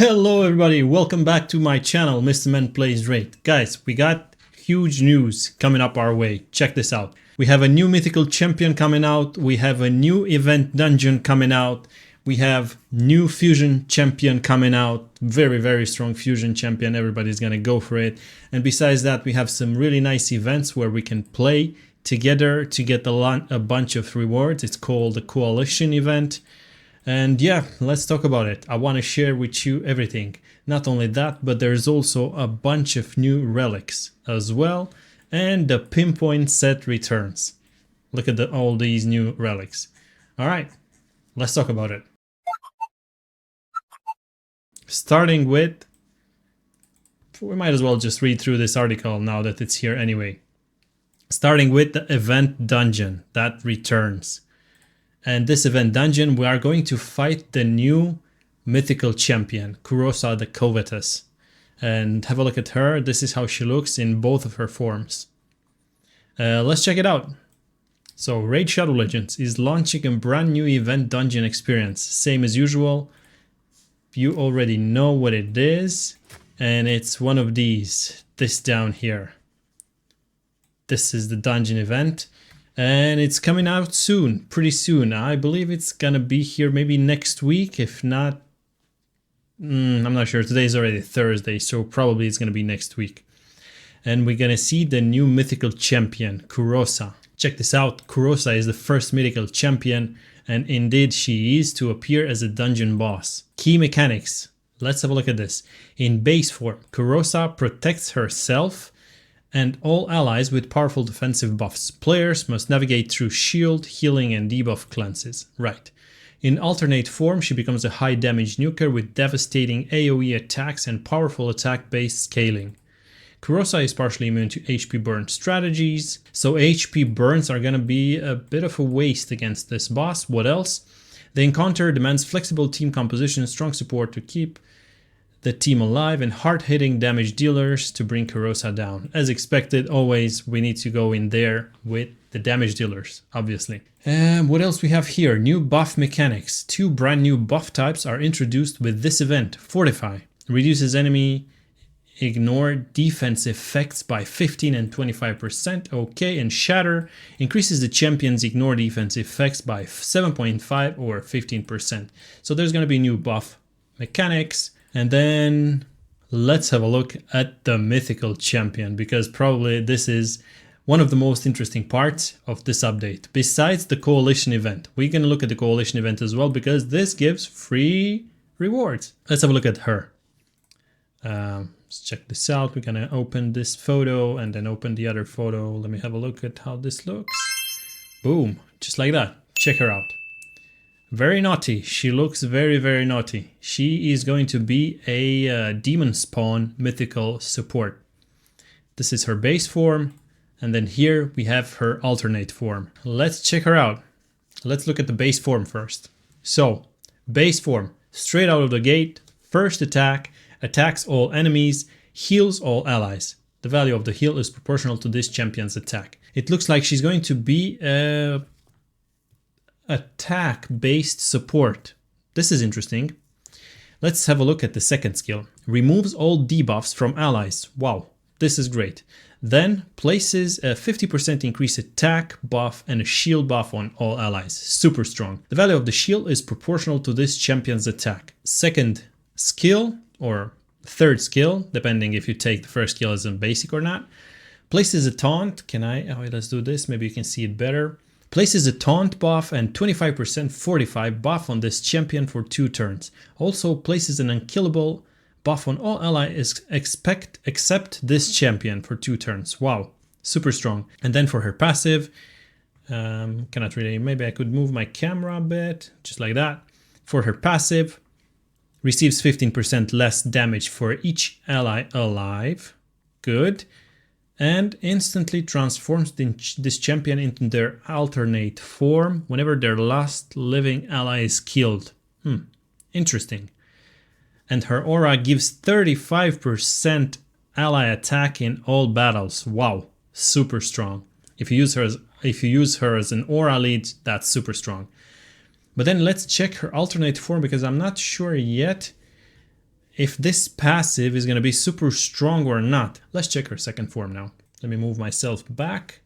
Hello everybody, welcome back to my channel, Mr. Men Plays Raid. Guys, we got huge news coming up our way. Check this out. We have a new mythical champion coming out, we have a new event dungeon coming out, we have new fusion champion coming out, very strong fusion champion, everybody's gonna go for it. And besides that, we have some really nice events where we can play together to get a bunch of rewards. It's called the Coalition event. And yeah, let's talk about it. I want to share with you everything. Not only that, but there's also a bunch of new relics as well. And the Pinpoint Set Returns. Look at all these new relics. Alright, let's talk about it. Starting with... we might as well just read through this article now that it's here anyway. Starting with the event dungeon that returns. And this event dungeon, we are going to fight the new mythical champion, Kurosa the Covetous. And have a look at her. This is how she looks in both of her forms. Let's check it out. So, Raid Shadow Legends is launching a brand new event dungeon experience. Same as usual. You already know what it is. And it's one of these. This down here. This is the dungeon event. And it's coming out soon, pretty soon. I believe it's gonna be here maybe next week, if not... I'm not sure, today's already Thursday, so probably it's gonna be next week. And we're gonna see the new mythical champion, Kurosa. Check this out, Kurosa is the first mythical champion, and indeed she is to appear as a dungeon boss. Key mechanics, let's have a look at this. In base form, Kurosa protects herself and all allies with powerful defensive buffs. Players must navigate through shield, healing and debuff cleanses. Right. In alternate form, she becomes a high damage nuker with devastating AoE attacks and powerful attack-based scaling. Kurosa is partially immune to HP burn strategies, so HP burns are gonna be a bit of a waste against this boss. What else? The encounter demands flexible team composition, strong support to keep the team alive, and hard-hitting damage dealers to bring Kurosa down. As expected, always we need to go in there with the damage dealers, obviously. And what else we have here? New buff mechanics. 2 brand new buff types are introduced with this event. Fortify reduces enemy ignore defense effects by 15 and 25%. Okay, and Shatter increases the champion's ignore defense effects by 7.5 or 15%. So there's going to be new buff mechanics. And then let's have a look at the mythical champion, because probably this is one of the most interesting parts of this update. Besides the coalition event, we're going to look at the coalition event as well, because this gives free rewards. Let's have a look at her. Let's check this out. We're going to open this photo and then open the other photo. Let me have a look at how this looks. Boom, just like that. Check her out. Very naughty. She looks very naughty. She is going to be a demon spawn mythical support. This is her base form, and then here we have her alternate form. Let's check her out. Let's look at the base form first. So, base form, straight out of the gate, first attack, attacks all enemies, heals all allies. The value of the heal is proportional to this champion's attack. It looks like she's going to be a attack-based support. This is interesting. Let's have a look at the second skill. Removes all debuffs from allies. Wow, this is great. Then places a 50% increased attack buff and a shield buff on all allies. Super strong. The value of the shield is proportional to this champion's attack. Second skill, or third skill, depending if you take the first skill as a basic or not. Places a taunt. Let's do this, maybe you can see it better. Places a taunt buff and 25% fortify buff on this champion for 2 turns. Also places an unkillable buff on all allies except this champion for 2 turns. Wow, super strong. And then for her passive, cannot really, maybe I could move my camera a bit, just like that. For her passive, receives 15% less damage for each ally alive. Good. And instantly transforms this champion into their alternate form whenever their last living ally is killed. Interesting. And her aura gives 35% ally attack in all battles. Wow, super strong. If you use her as an aura lead, that's super strong. But then let's check her alternate form, because I'm not sure yet if this passive is going to be super strong or not. Let's check her second form now. Let me move myself back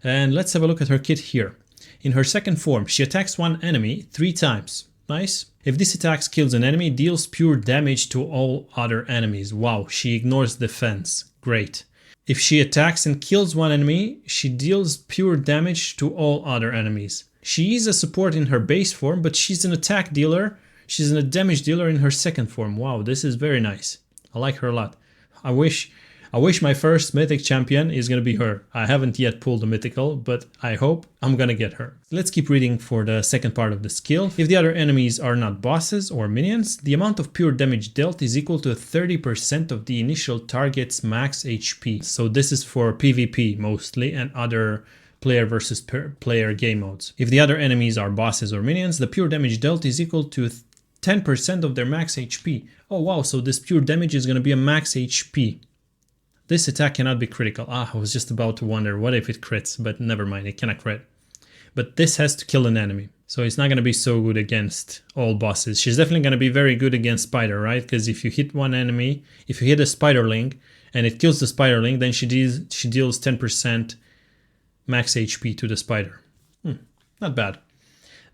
and let's have a look at her kit here. In her second form, she attacks one enemy 3 times. Nice. If this attack kills an enemy, it deals pure damage to all other enemies. Wow, she ignores defense. Great. If she attacks and kills one enemy, she deals pure damage to all other enemies. She is a support in her base form, but she's an attack dealer. She's a damage dealer in her second form. Wow, this is very nice. I like her a lot. I wish my first mythic champion is going to be her. I haven't yet pulled a mythical, but I hope I'm going to get her. Let's keep reading for the second part of the skill. If the other enemies are not bosses or minions, the amount of pure damage dealt is equal to 30% of the initial target's max HP. So this is for PvP mostly and other player versus player game modes. If the other enemies are bosses or minions, the pure damage dealt is equal to 10% of their max HP. Oh wow, so this pure damage is going to be a max HP. This attack cannot be critical. I was just about to wonder, what if it crits? But never mind, it cannot crit. But this has to kill an enemy. So it's not going to be so good against all bosses. She's definitely going to be very good against Spider, right? Because if you hit one enemy, if you hit a Spiderling and it kills the Spiderling, then she deals 10% max HP to the Spider. Not bad.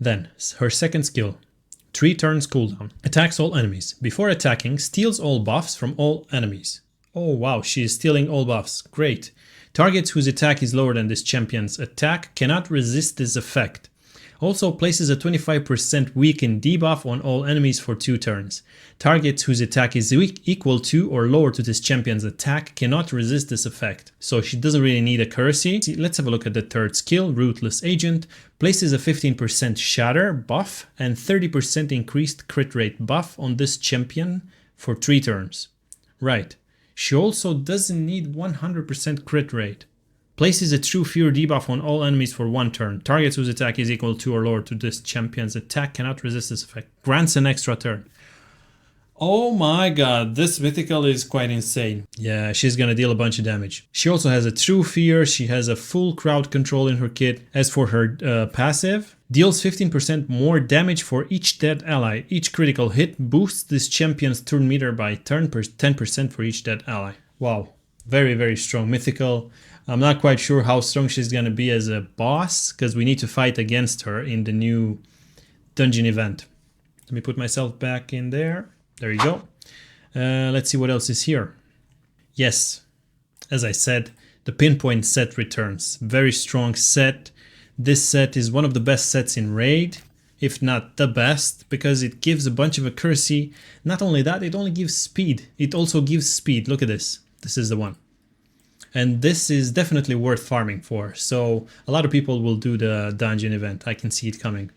Then, her second skill. 3 turns cooldown. Attacks all enemies. Before attacking, steals all buffs from all enemies. Oh wow, she is stealing all buffs. Great. Targets whose attack is lower than this champion's attack cannot resist this effect. Also places a 25% weaken debuff on all enemies for 2 turns. Targets whose attack is equal to or lower to this champion's attack cannot resist this effect. So she doesn't really need accuracy. Let's have a look at the third skill, Ruthless Agent. Places a 15% shatter buff and 30% increased crit rate buff on this champion for 3 turns. Right. She also doesn't need 100% crit rate. Places a true fear debuff on all enemies for 1 turn. Targets whose attack is equal to or lower to this champion's attack cannot resist this effect. Grants an extra turn. Oh my god, this mythical is quite insane. Yeah, she's gonna deal a bunch of damage. She also has a true fear, she has a full crowd control in her kit. As for her passive, deals 15% more damage for each dead ally. Each critical hit boosts this champion's turn meter by 10% for each dead ally. Wow, very, very strong mythical. I'm not quite sure how strong she's gonna be as a boss, because we need to fight against her in the new dungeon event. Let me put myself back in there. There you go. Let's see what else is here. Yes, as I said, the Pinpoint Set Returns. Very strong set. This set is one of the best sets in Raid, if not the best, because it gives a bunch of accuracy. Not only that, it only gives speed. It also gives speed. Look at this. This is the one. And this is definitely worth farming for. So a lot of people will do the dungeon event. I can see it coming.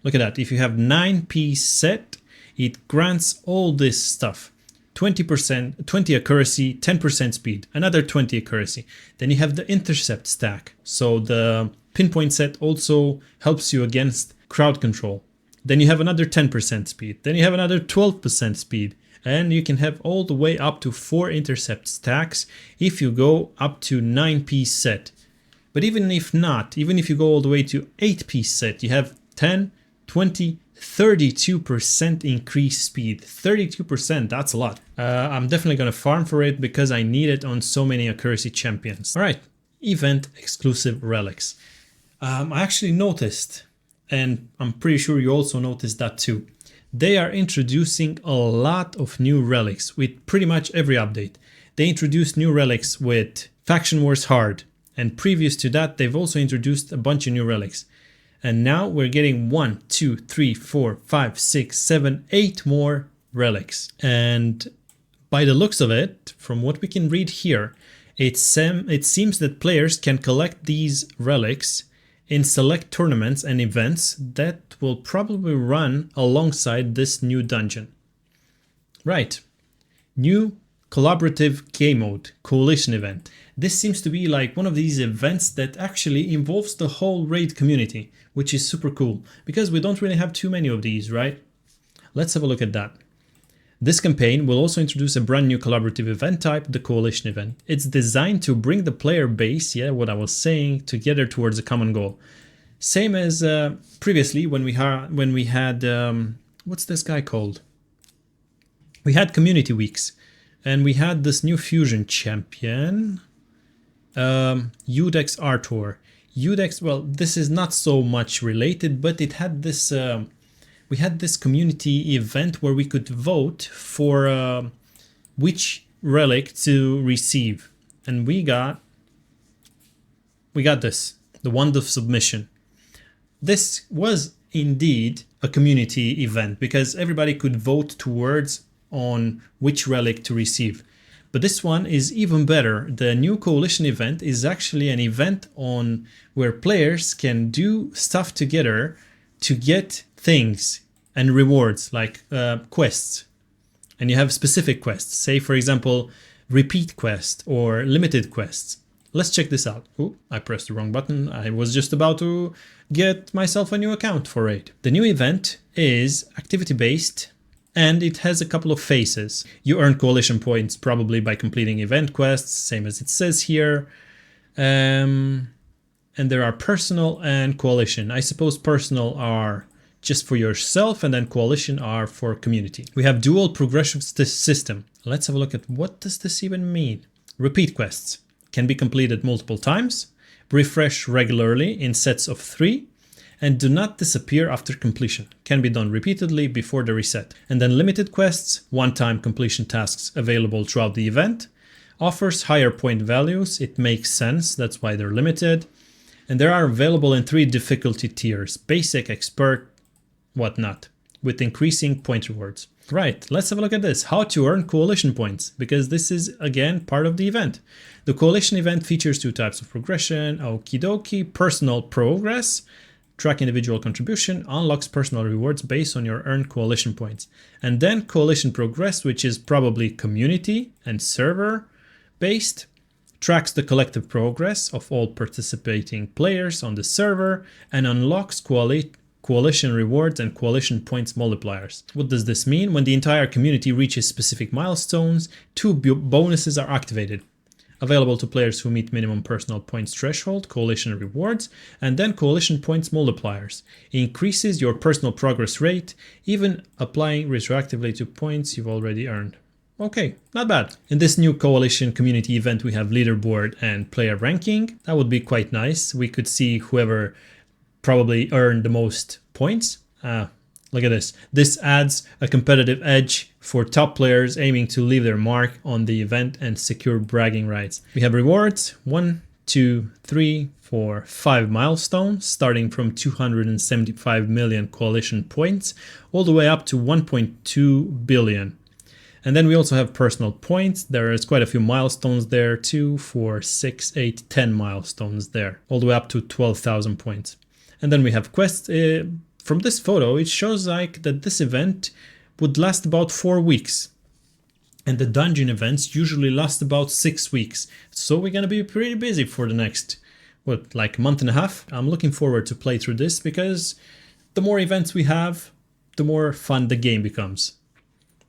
Look at that. If you have 9-piece set, it grants all this stuff. 20%, 20 accuracy, 10% speed, another 20 accuracy. Then you have the intercept stack. So the pinpoint set also helps you against crowd control. Then you have another 10% speed. Then you have another 12% speed. And you can have all the way up to 4 intercept stacks if you go up to 9-piece set. But even if not, even if you go all the way to 8-piece set, you have 10, 20, 32% increased speed. 32%, that's a lot. I'm definitely gonna farm for it because I need it on so many accuracy champions. Alright, event exclusive relics. I actually noticed, and I'm pretty sure you also noticed that too. They are introducing a lot of new relics with pretty much every update. They introduced new relics with Faction Wars Hard, and previous to that they've also introduced a bunch of new relics. And now we're getting 1, 2, 3, 4, 5, 6, 7, 8 more relics. And by the looks of it, from what we can read here, it seems that players can collect these relics in select tournaments and events that will probably run alongside this new dungeon. Right. New collaborative game mode, coalition event. This seems to be like one of these events that actually involves the whole raid community, which is super cool because we don't really have too many of these, right? Let's have a look at that. This campaign will also introduce a brand new collaborative event type, the coalition event. It's designed to bring the player base, yeah, what I was saying, together towards a common goal. Same as previously when we had what's this guy called? we had community weeks, and we had this new fusion champion, Udex Artor. Udex, well, this is not so much related, but it had this, we had this community event where we could vote for which relic to receive, and we got this, the Wand of Submission. This was indeed a community event because everybody could vote towards on which relic to receive. But this one is even better. The new coalition event is actually an event on where players can do stuff together to get things and rewards like quests. And you have specific quests, say for example repeat quest or limited quests. Let's check this out. Oh, I pressed the wrong button. I was just about to get myself a new account for Raid. The new event is activity based and it has a couple of phases. You earn coalition points probably by completing event quests, same as it says here. And there are personal and coalition. I suppose personal are just for yourself and then coalition are for community. We have dual progression system. Let's have a look at what does this even mean. Repeat quests can be completed multiple times, refresh regularly in sets of 3, and do not disappear after completion. Can be done repeatedly before the reset. And then limited quests, one-time completion tasks available throughout the event, offers higher point values. It makes sense, that's why they're limited. And they are available in 3 difficulty tiers, basic, expert, whatnot, with increasing point rewards. Right, let's have a look at this. How to earn coalition points, because this is again part of the event. The coalition event features 2 types of progression. Okie dokie, personal progress, track individual contribution, unlocks personal rewards based on your earned coalition points. And then coalition progress, which is probably community and server based, tracks the collective progress of all participating players on the server and unlocks coalition rewards and coalition points multipliers. What does this mean? When the entire community reaches specific milestones, 2 bonuses are activated. Available to players who meet minimum personal points threshold, coalition rewards, and then coalition points multipliers. It increases your personal progress rate, even applying retroactively to points you've already earned. Okay, not bad. In this new coalition community event we have leaderboard and player ranking. That would be quite nice. We could see whoever probably earned the most points. Look at this. This adds a competitive edge for top players aiming to leave their mark on the event and secure bragging rights. We have rewards, 1, 2, 3, 4, 5 milestones, starting from 275 million coalition points, all the way up to 1.2 billion. And then we also have personal points. There is quite a few milestones there, 2, 4, 6, 8, 10 milestones there, all the way up to 12,000 points. And then we have quests. From this photo, it shows like that this event would last about 4 weeks. And the dungeon events usually last about 6 weeks. So we're gonna be pretty busy for the next, what, like a month and a half? I'm looking forward to play through this because the more events we have, the more fun the game becomes.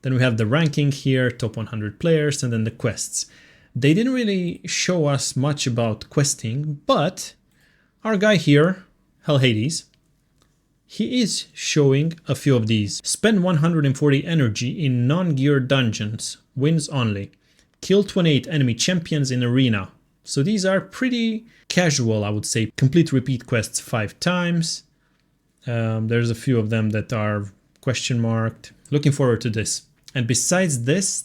Then we have the ranking here, top 100 players, and then the quests. They didn't really show us much about questing, but our guy here, Hell Hades, he is showing a few of these. Spend 140 energy in non-gear dungeons, wins only. Kill 28 enemy champions in arena. So these are pretty casual, I would say. Complete repeat quests 5 times. There's a few of them that are question marked. Looking forward to this. And besides this,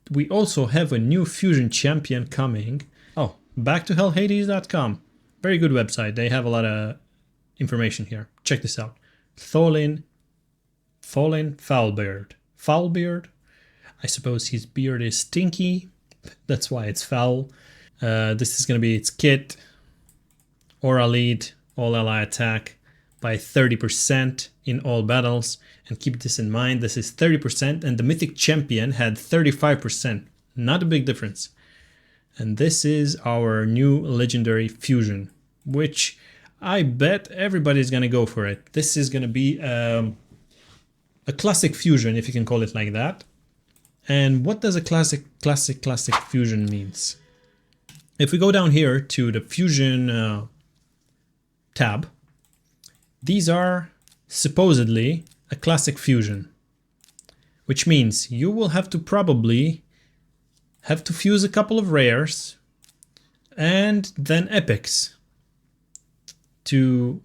we also have a new fusion champion coming. Oh, back to hellhades.com. Very good website. They have a lot of information here. Check this out. Tholin Foulbeard. Foulbeard? I suppose his beard is stinky. That's why it's foul. This is going to be its kit. Aura lead, all ally attack by 30% in all battles. And keep this in mind, this is 30% and the Mythic champion had 35%. Not a big difference. And this is our new legendary fusion, which I bet everybody's gonna go for it. This is gonna be a classic fusion, if you can call it like that. And what does a classic fusion means? If we go down here to the fusion tab, these are supposedly a classic fusion, which means you will have to probably have to fuse a couple of rares and then epics to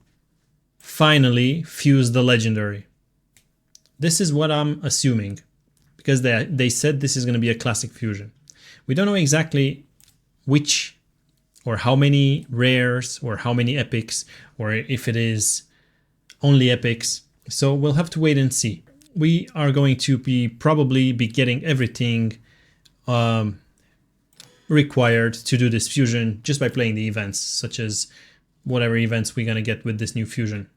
finally fuse the legendary. This is what I'm assuming, because they said this is going to be a classic fusion. We don't know exactly which or how many rares or how many epics, or if it is only epics. So we'll have to wait and see. We are going to probably be getting everything required to do this fusion just by playing the events, such as whatever events we're going to get with this new fusion.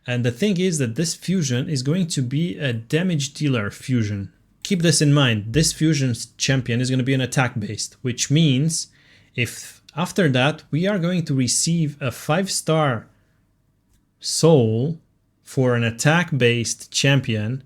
And the thing is that this fusion is going to be a damage dealer fusion. Keep this in mind. This fusion's champion is going to be an attack based, which means if after that we are going to receive a 5-star soul for an attack based champion,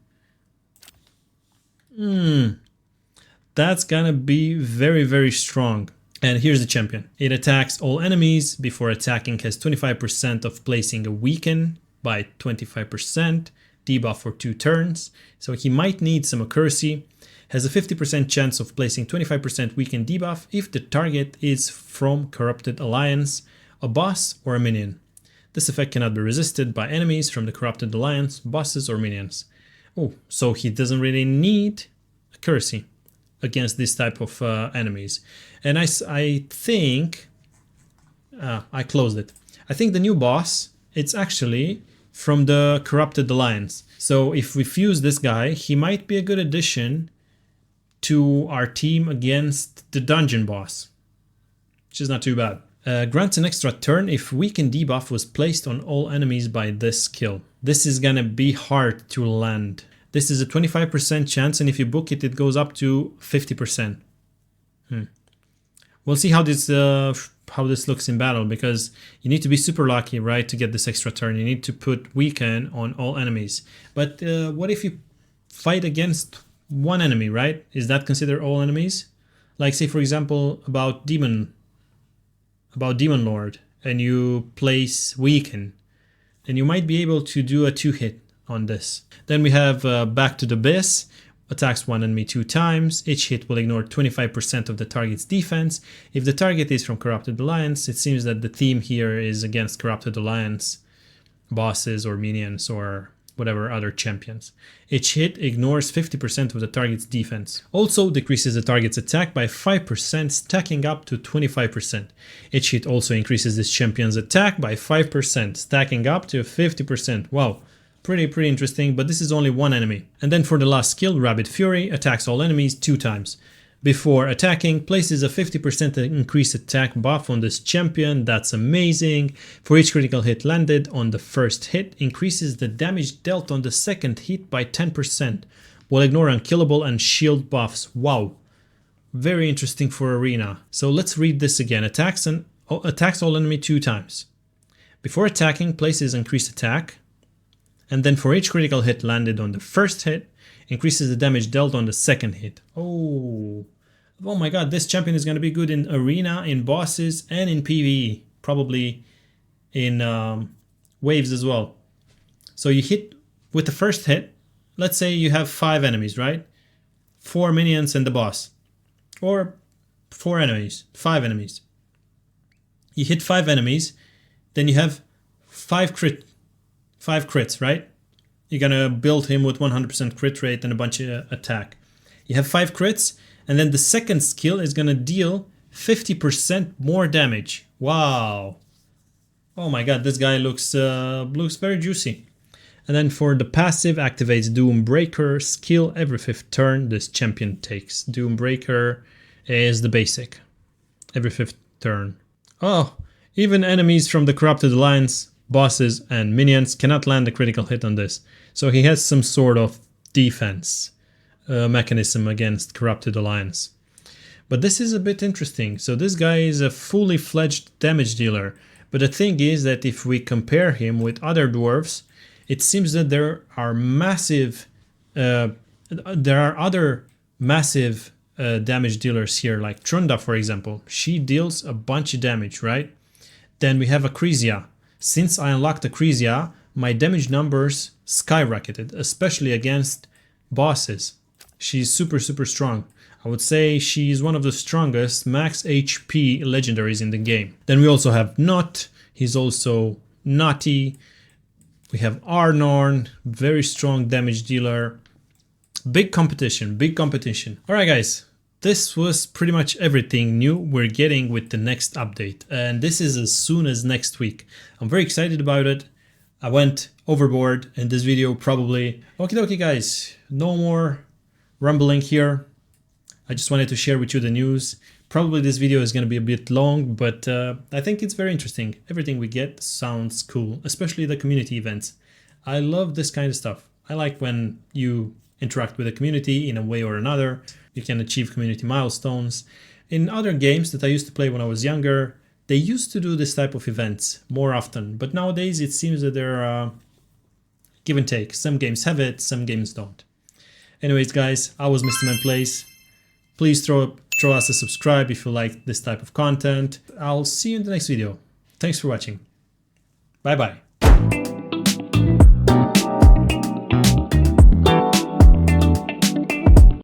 that's gonna be very, very strong. And here's the champion. It attacks all enemies. Before attacking has 25% of placing a weaken by 25%, debuff for 2 turns. So he might need some accuracy. Has a 50% chance of placing 25% weaken debuff if the target is from Corrupted Alliance, a boss or a minion. This effect cannot be resisted by enemies from the Corrupted Alliance, bosses or minions. Oh, so he doesn't really need accuracy against this type of enemies. And I think I closed it. I think the new boss, it's actually from the Corrupted Alliance. So if we fuse this guy, he might be a good addition to our team against the dungeon boss, which is not too bad. Grants an extra turn if weaken debuff was placed on all enemies by this skill. This is gonna be hard to land. This is a 25% chance, and if you book it, it goes up to 50%. We'll see how this looks in battle, because you need to be super lucky, right, to get this extra turn. You need to put weaken on all enemies. But what if you fight against one enemy, right? Is that considered all enemies? Like, say for example about Demon Lord, and you place weaken, then you might be able to do a 2-hit on this. Then we have Back to the Abyss. Attacks one enemy 2 times. Each hit will ignore 25% of the target's defense. If the target is from Corrupted Alliance, it seems that the theme here is against Corrupted Alliance bosses or minions or whatever other champions. Each hit ignores 50% of the target's defense. Also decreases the target's attack by 5%, stacking up to 25%. Each hit also increases this champion's attack by 5%, stacking up to 50%. Wow. Pretty interesting, but this is only one enemy. And then for the last skill, Rabid Fury, attacks all enemies 2 times. Before attacking, places a 50% increased attack buff on this champion. That's amazing. For each critical hit landed on the first hit, increases the damage dealt on the second hit by 10%. Will ignore unkillable and shield buffs. Wow. Very interesting for arena. So let's read this again. Attacks all enemy 2 times. Before attacking, places increased attack. And then for each critical hit landed on the first hit, increases the damage dealt on the second hit. Oh my god, this champion is going to be good in arena, in bosses, and in PvE. Probably in waves as well. So you hit with the first hit. Let's say you have 5 enemies, right? 4 minions and the boss. Or 4 enemies, 5 enemies. You hit 5 enemies, then you have 5 crits, right? You're gonna build him with 100% crit rate and a bunch of attack. You have 5 crits, and then the second skill is gonna deal 50% more damage. Wow. Oh my god, this guy looks very juicy. And then for the passive, activates Doombreaker skill every 5th turn this champion takes. Doombreaker is the basic. Every 5th turn. Oh, even enemies from the Corrupted Alliance, bosses and minions cannot land a critical hit on this. So he has some sort of defense mechanism against Corrupted Alliance. But this is a bit interesting. So this guy is a fully fledged damage dealer. But the thing is that if we compare him with other dwarves, it seems that there are other massive damage dealers here, like Trunda, for example. She deals a bunch of damage, right? Then we have Acrisia. Since I unlocked Acrisia, my damage numbers skyrocketed, especially against bosses. She's super strong. I would say she's one of the strongest max HP legendaries in the game. Then we also have Not, he's also naughty. We have Arnorn, very strong damage dealer. Big competition, big competition. Alright guys, this was pretty much everything new we're getting with the next update. And this is as soon as next week. I'm very excited about it. I went overboard in this video probably. Okie dokie guys, no more rumbling here. I just wanted to share with you the news. Probably this video is going to be a bit long, but I think it's very interesting. Everything we get sounds cool, especially the community events. I love this kind of stuff. I like when you interact with the community in a way or another. You can achieve community milestones. In other games that I used to play when I was younger, they used to do this type of events more often, but nowadays it seems that they're give and take. Some games have it, some games don't. Anyways guys, I was Mr. Man Plays. Please throw us a subscribe if you like this type of content. I'll see you in the next video. Thanks for watching. Bye bye.